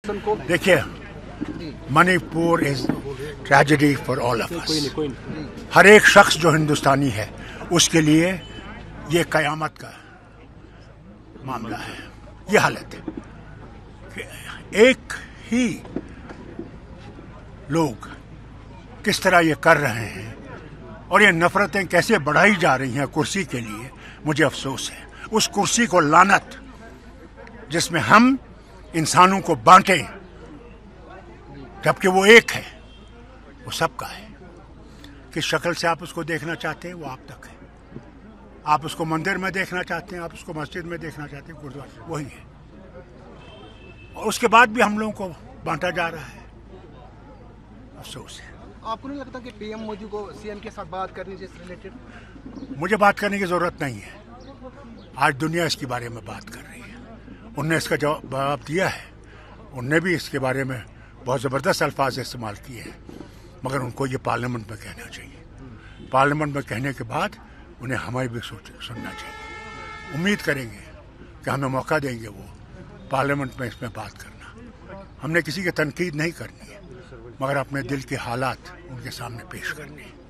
देखिए, Manipur is tragedy for all of us. हर एक शख्स जो हिंदुस्तानी है उसके लिए ये कयामत का मामला है। ये हालत है कि एक ही लोग किस तरह ये कर रहे हैं और ये नफरतें कैसे बढ़ाई जा रही हैं कुर्सी के लिए। मुझे अफसोस है उस कुर्सी को, लानत जिसमें हम इंसानों को बांटें जबकि वो एक है, वो सबका है। किस शक्ल से आप उसको देखना चाहते हैं वो आप तक है। आप उसको मंदिर में देखना चाहते हैं, आप उसको मस्जिद में देखना चाहते हैं, गुरुद्वारा वही है। और उसके बाद भी हम लोगों को बांटा जा रहा है, अफसोस है। आपको नहीं लगता कि पीएम मोदी को सीएम के साथ बात करनी चाहिए रिलेटेड? मुझे बात करने की जरूरत नहीं है। आज दुनिया इसके बारे में बात कर रही है। उनने इसका जवाब दिया है। उनने भी इसके बारे में बहुत ज़बरदस्त अल्फाज इस्तेमाल किए हैं, मगर उनको ये पार्लियामेंट में कहना चाहिए। पार्लियामेंट में कहने के बाद उन्हें हमारी भी सुनना चाहिए। उम्मीद करेंगे कि हमें मौका देंगे वो पार्लियामेंट में इसमें बात करना। हमने किसी की तनकीद नहीं करनी है, मगर अपने दिल के हालात उनके सामने पेश करने हैं।